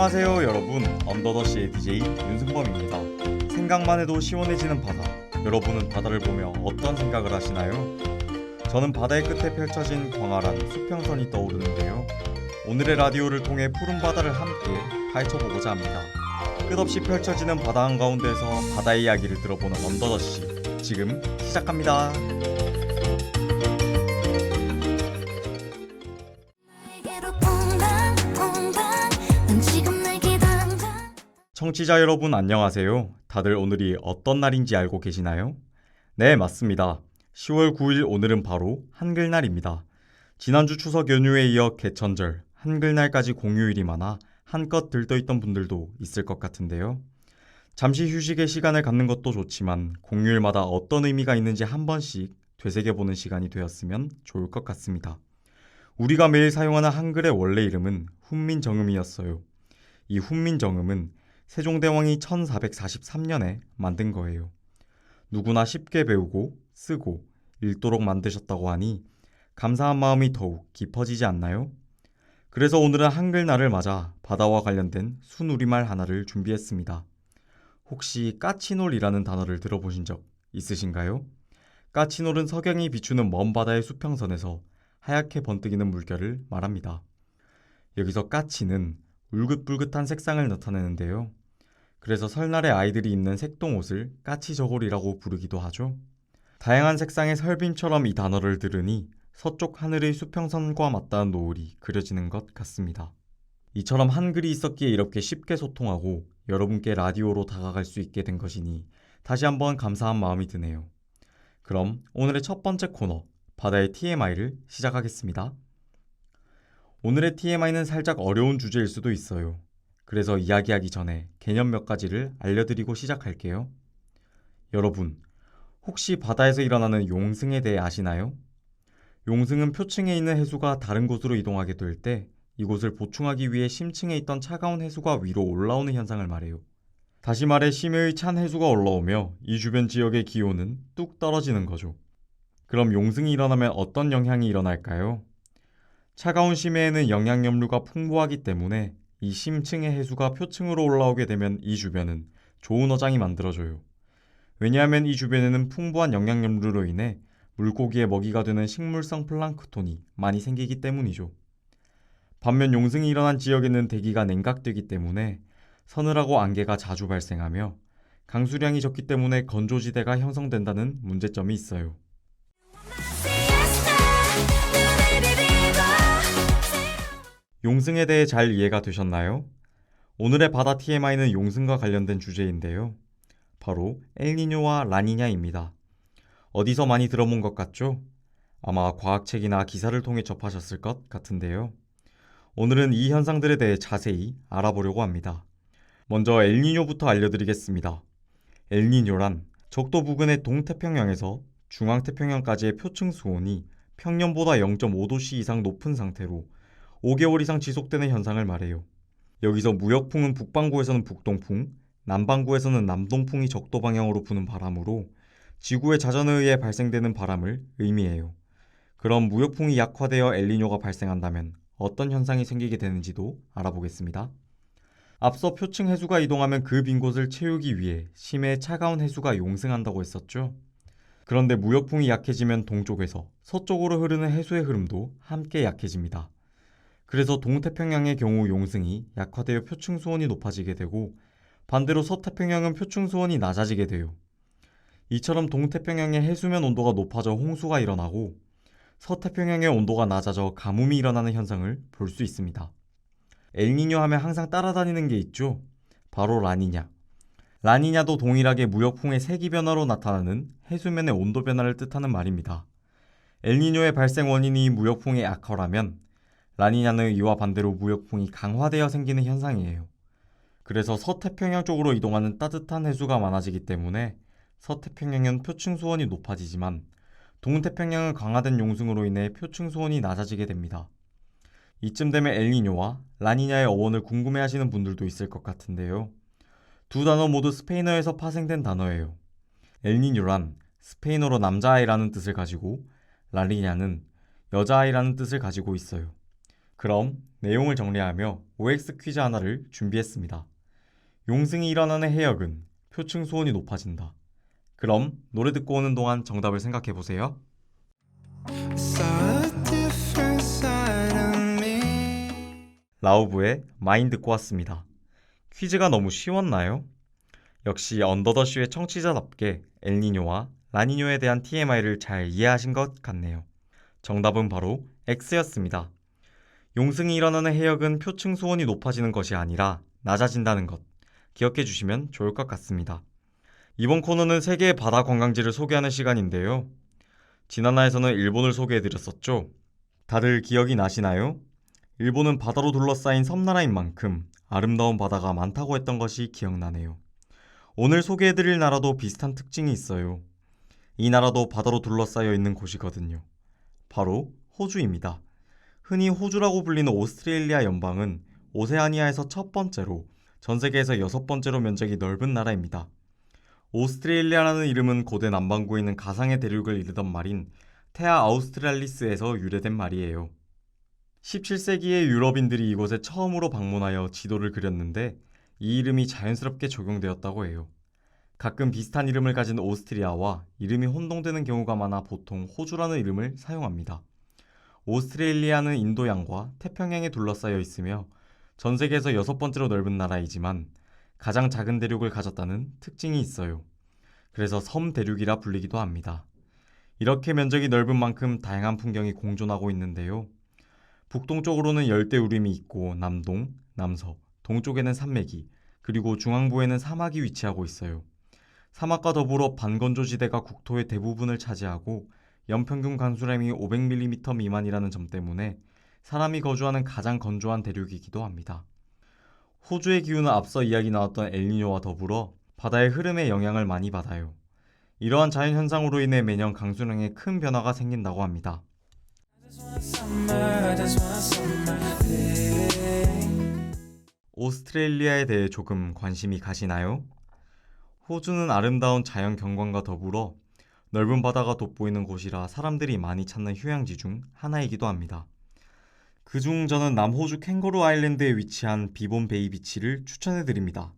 안녕하세요 여러분, 언더더시의 DJ 윤승범입니다. 생각만 해도 시원해지는 바다, 여러분은 바다를 보며 어떤 생각을 하시나요? 저는 바다의 끝에 펼쳐진 광활한 수평선이 떠오르는데요. 오늘의 라디오를 통해 푸른 바다를 함께 파헤쳐보고자 합니다. 끝없이 펼쳐지는 바다 한가운데서 바다의 이야기를 들어보는 언더더시, 지금 시작합니다. 청취자 여러분 안녕하세요. 다들 오늘이 어떤 날인지 알고 계시나요? 네, 맞습니다. 10월 9일 오늘은 바로 한글날입니다. 지난주 추석 연휴에 이어 개천절, 한글날까지 공휴일이 많아 한껏 들떠있던 분들도 있을 것 같은데요. 잠시 휴식의 시간을 갖는 것도 좋지만 공휴일마다 어떤 의미가 있는지 한 번씩 되새겨보는 시간이 되었으면 좋을 것 같습니다. 우리가 매일 사용하는 한글의 원래 이름은 훈민정음이었어요. 이 훈민정음은 세종대왕이 1443년에 만든 거예요. 누구나 쉽게 배우고 쓰고 읽도록 만드셨다고 하니 감사한 마음이 더욱 깊어지지 않나요? 그래서 오늘은 한글날을 맞아 바다와 관련된 순우리말 하나를 준비했습니다. 혹시 까치놀이라는 단어를 들어보신 적 있으신가요? 까치놀은 석양이 비추는 먼 바다의 수평선에서 하얗게 번뜩이는 물결을 말합니다. 여기서 까치는 울긋불긋한 색상을 나타내는데요. 그래서 설날에 아이들이 입는 색동옷을 까치저고리라고 부르기도 하죠. 다양한 색상의 설빔처럼 이 단어를 들으니 서쪽 하늘의 수평선과 맞닿은 노을이 그려지는 것 같습니다. 이처럼 한글이 있었기에 이렇게 쉽게 소통하고 여러분께 라디오로 다가갈 수 있게 된 것이니 다시 한번 감사한 마음이 드네요. 그럼 오늘의 첫 번째 코너, 바다의 TMI를 시작하겠습니다. 오늘의 TMI는 살짝 어려운 주제일 수도 있어요. 그래서 이야기하기 전에 개념 몇 가지를 알려드리고 시작할게요. 여러분, 혹시 바다에서 일어나는 용승에 대해 아시나요? 용승은 표층에 있는 해수가 다른 곳으로 이동하게 될 때 이곳을 보충하기 위해 심층에 있던 차가운 해수가 위로 올라오는 현상을 말해요. 다시 말해 심해의 찬 해수가 올라오며 이 주변 지역의 기온은 뚝 떨어지는 거죠. 그럼 용승이 일어나면 어떤 영향이 일어날까요? 차가운 심해에는 영양염류가 풍부하기 때문에 이 심층의 해수가 표층으로 올라오게 되면 이 주변은 좋은 어장이 만들어져요. 왜냐하면 이 주변에는 풍부한 영양염류로 인해 물고기의 먹이가 되는 식물성 플랑크톤이 많이 생기기 때문이죠. 반면 용승이 일어난 지역에는 대기가 냉각되기 때문에 서늘하고 안개가 자주 발생하며 강수량이 적기 때문에 건조지대가 형성된다는 문제점이 있어요. 용승에 대해 잘 이해가 되셨나요? 오늘의 바다 TMI는 용승과 관련된 주제인데요. 바로 엘니뇨와 라니냐입니다. 어디서 많이 들어본 것 같죠? 아마 과학책이나 기사를 통해 접하셨을 것 같은데요. 오늘은 이 현상들에 대해 자세히 알아보려고 합니다. 먼저 엘니뇨부터 알려드리겠습니다. 엘니뇨란 적도 부근의 동태평양에서 중앙태평양까지의 표층 수온이 평년보다 0.5도씨 이상 높은 상태로 5개월 이상 지속되는 현상을 말해요. 여기서 무역풍은 북반구에서는 북동풍, 남반구에서는 남동풍이 적도 방향으로 부는 바람으로 지구의 자전에 의해 발생되는 바람을 의미해요. 그럼 무역풍이 약화되어 엘니뇨가 발생한다면 어떤 현상이 생기게 되는지도 알아보겠습니다. 앞서 표층 해수가 이동하면 그 빈 곳을 채우기 위해 심해의 차가운 해수가 용승한다고 했었죠. 그런데 무역풍이 약해지면 동쪽에서 서쪽으로 흐르는 해수의 흐름도 함께 약해집니다. 그래서 동태평양의 경우 용승이 약화되어 표층 수온이 높아지게 되고 반대로 서태평양은 표층 수온이 낮아지게 돼요. 이처럼 동태평양의 해수면 온도가 높아져 홍수가 일어나고 서태평양의 온도가 낮아져 가뭄이 일어나는 현상을 볼 수 있습니다. 엘니뇨 하면 항상 따라다니는 게 있죠. 바로 라니냐. 라니냐도 동일하게 무역풍의 세기 변화로 나타나는 해수면의 온도 변화를 뜻하는 말입니다. 엘니뇨의 발생 원인이 무역풍의 약화라면 라니냐는 이와 반대로 무역풍이 강화되어 생기는 현상이에요. 그래서 서태평양 쪽으로 이동하는 따뜻한 해수가 많아지기 때문에 서태평양은 표층 수온이 높아지지만 동태평양은 강화된 용승으로 인해 표층 수온이 낮아지게 됩니다. 이쯤 되면 엘니뇨와 라니냐의 어원을 궁금해하시는 분들도 있을 것 같은데요. 두 단어 모두 스페인어에서 파생된 단어예요. 엘니뇨란 스페인어로 남자아이라는 뜻을 가지고 라니냐는 여자아이라는 뜻을 가지고 있어요. 그럼 내용을 정리하며 OX 퀴즈 하나를 준비했습니다. 용승이 일어나는 해역은 표층 수온이 높아진다. 그럼 노래 듣고 오는 동안 정답을 생각해 보세요. 라우브의 마인 듣고 왔습니다. 퀴즈가 너무 쉬웠나요? 역시 언더더쇼의 청취자답게 엘니뇨와 라니뇨에 대한 TMI를 잘 이해하신 것 같네요. 정답은 바로 X였습니다. 용승이 일어나는 해역은 표층 수온이 높아지는 것이 아니라 낮아진다는 것 기억해 주시면 좋을 것 같습니다. 이번 코너는 세계의 바다 관광지를 소개하는 시간인데요. 지난화에서는 일본을 소개해드렸었죠. 다들 기억이 나시나요? 일본은 바다로 둘러싸인 섬나라인 만큼 아름다운 바다가 많다고 했던 것이 기억나네요. 오늘 소개해드릴 나라도 비슷한 특징이 있어요. 이 나라도 바다로 둘러싸여 있는 곳이거든요. 바로 호주입니다. 흔히 호주라고 불리는 오스트레일리아 연방은 오세아니아에서 첫 번째로 전 세계에서 여섯 번째로 면적이 넓은 나라입니다. 오스트레일리아라는 이름은 고대 남반구에 있는 가상의 대륙을 이르던 말인 테아 아우스트랄리스에서 유래된 말이에요. 17세기에 유럽인들이 이곳에 처음으로 방문하여 지도를 그렸는데 이 이름이 자연스럽게 적용되었다고 해요. 가끔 비슷한 이름을 가진 오스트리아와 이름이 혼동되는 경우가 많아 보통 호주라는 이름을 사용합니다. 오스트레일리아는 인도양과 태평양에 둘러싸여 있으며 전 세계에서 여섯 번째로 넓은 나라이지만 가장 작은 대륙을 가졌다는 특징이 있어요. 그래서 섬 대륙이라 불리기도 합니다. 이렇게 면적이 넓은 만큼 다양한 풍경이 공존하고 있는데요. 북동쪽으로는 열대우림이 있고 남동, 남서, 동쪽에는 산맥이, 그리고 중앙부에는 사막이 위치하고 있어요. 사막과 더불어 반건조지대가 국토의 대부분을 차지하고 연평균 강수량이 500mm 미만이라는 점 때문에 사람이 거주하는 가장 건조한 대륙이기도 합니다. 호주의 기후는 앞서 이야기 나왔던 엘니뇨와 더불어 바다의 흐름에 영향을 많이 받아요. 이러한 자연현상으로 인해 매년 강수량에 큰 변화가 생긴다고 합니다. 오스트레일리아에 대해 조금 관심이 가시나요? 호주는 아름다운 자연 경관과 더불어 넓은 바다가 돋보이는 곳이라 사람들이 많이 찾는 휴양지 중 하나이기도 합니다. 그중 저는 남호주 캥거루 아일랜드에 위치한 비본 베이 비치를 추천해드립니다.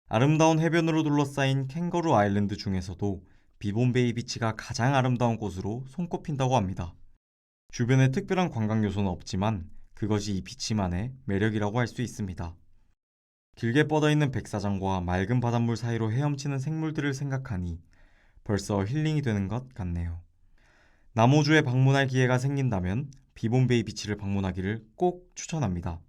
아름다운 해변으로 둘러싸인 캥거루 아일랜드 중에서도 비본 베이 비치가 가장 아름다운 곳으로 손꼽힌다고 합니다. 주변에 특별한 관광 요소는 없지만 그것이 이 비치만의 매력이라고 할 수 있습니다. 길게 뻗어있는 백사장과 맑은 바닷물 사이로 헤엄치는 생물들을 생각하니 벌써 힐링이 되는 것 같네요. 남호주에 방문할 기회가 생긴다면 비본베이 비치를 방문하기를 꼭 추천합니다.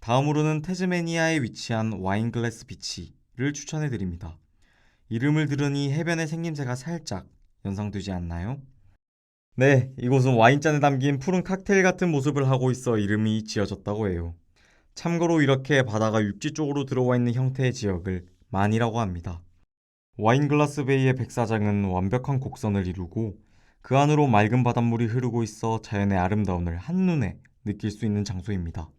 다음으로는 태즈메니아에 위치한 와인글래스 비치를 추천해드립니다. 이름을 들으니 해변의 생김새가 살짝 연상되지 않나요? 네, 이곳은 와인잔에 담긴 푸른 칵테일 같은 모습을 하고 있어 이름이 지어졌다고 해요. 참고로 이렇게 바다가 육지 쪽으로 들어와 있는 형태의 지역을 만이라고 합니다. 와인글라스 베이의 백사장은 완벽한 곡선을 이루고 그 안으로 맑은 바닷물이 흐르고 있어 자연의 아름다움을 한눈에 느낄 수 있는 장소입니다.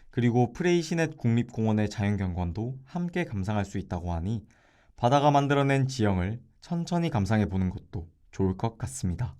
그리고 프레이시넷 국립공원의 자연경관도 함께 감상할 수 있다고 하니 바다가 만들어낸 지형을 천천히 감상해보는 것도 좋을 것 같습니다.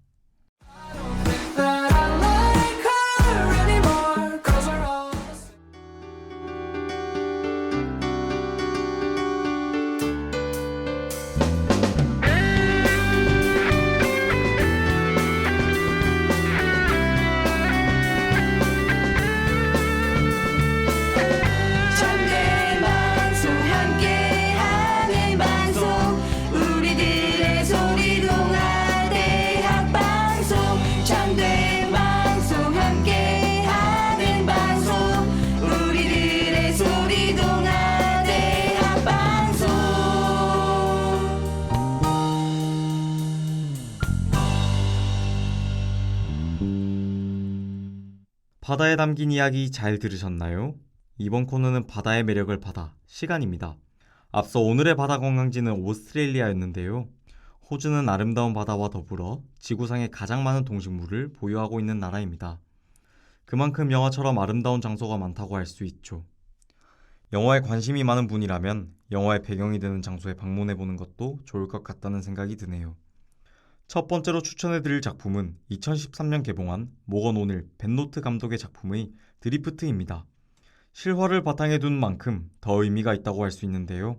바다에 담긴 이야기 잘 들으셨나요? 이번 코너는 바다의 매력을 받아 시간입니다. 앞서 오늘의 바다 관광지는 오스트레일리아였는데요. 호주는 아름다운 바다와 더불어 지구상에 가장 많은 동식물을 보유하고 있는 나라입니다. 그만큼 영화처럼 아름다운 장소가 많다고 할 수 있죠. 영화에 관심이 많은 분이라면 영화의 배경이 되는 장소에 방문해보는 것도 좋을 것 같다는 생각이 드네요. 첫 번째로 추천해드릴 작품은 2013년 개봉한 모건 오닐 벤노트 감독의 작품의 드리프트입니다. 실화를 바탕에 둔 만큼 더 의미가 있다고 할 수 있는데요.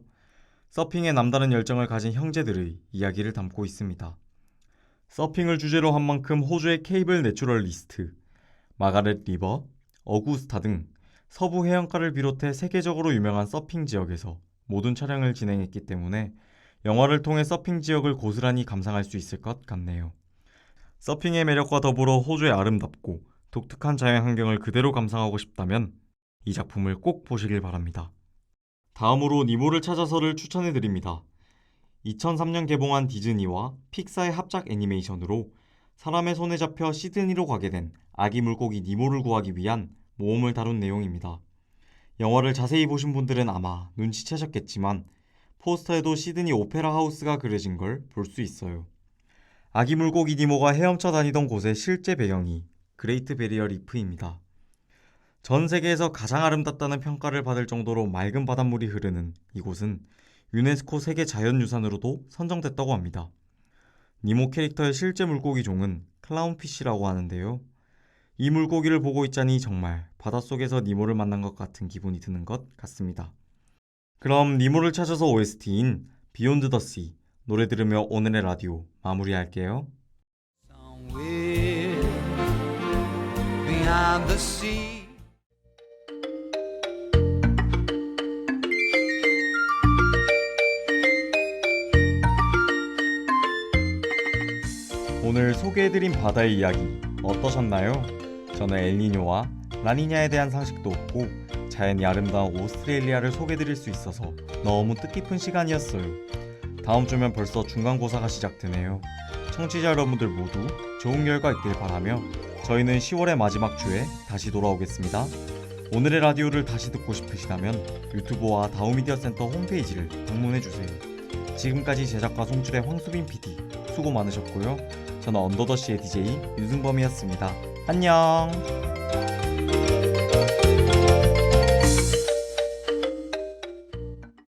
서핑에 남다른 열정을 가진 형제들의 이야기를 담고 있습니다. 서핑을 주제로 한 만큼 호주의 케이블 내추럴리스트, 마가렛 리버, 어구스타 등 서부 해안가를 비롯해 세계적으로 유명한 서핑 지역에서 모든 촬영을 진행했기 때문에 영화를 통해 서핑 지역을 고스란히 감상할 수 있을 것 같네요. 서핑의 매력과 더불어 호주의 아름답고 독특한 자연 환경을 그대로 감상하고 싶다면 이 작품을 꼭 보시길 바랍니다. 다음으로 니모를 찾아서를 추천해드립니다. 2003년 개봉한 디즈니와 픽사의 합작 애니메이션으로 사람의 손에 잡혀 시드니로 가게 된 아기 물고기 니모를 구하기 위한 모험을 다룬 내용입니다. 영화를 자세히 보신 분들은 아마 눈치채셨겠지만 포스터에도 시드니 오페라 하우스가 그려진 걸 볼 수 있어요. 아기 물고기 니모가 헤엄쳐 다니던 곳의 실제 배경이 그레이트 베리어 리프입니다. 전 세계에서 가장 아름답다는 평가를 받을 정도로 맑은 바닷물이 흐르는 이곳은 유네스코 세계 자연유산으로도 선정됐다고 합니다. 니모 캐릭터의 실제 물고기 종은 클라운피쉬라고 하는데요. 이 물고기를 보고 있자니 정말 바닷속에서 니모를 만난 것 같은 기분이 드는 것 같습니다. 그럼 니모를 찾아서 OST인 비욘드 더 씨 노래 들으며 오늘의 라디오 마무리할게요. Somewhere beyond the sea. 오늘 소개해드린 바다의 이야기 어떠셨나요? 저는 엘니뇨와 라니냐에 대한 상식도 얻고 자연이 아름다운 오스트레일리아를 소개해드릴 수 있어서 너무 뜻깊은 시간이었어요. 다음 주면 벌써 중간고사가 시작되네요. 청취자 여러분들 모두 좋은 결과 있길 바라며 저희는 10월의 마지막 주에 다시 돌아오겠습니다. 오늘의 라디오를 다시 듣고 싶으시다면 유튜브와 다우미디어 센터 홈페이지를 방문해주세요. 지금까지 제작과 송출의 황수빈 PD 수고 많으셨고요. 저는 언더더시의 DJ 윤승범이었습니다. 안녕.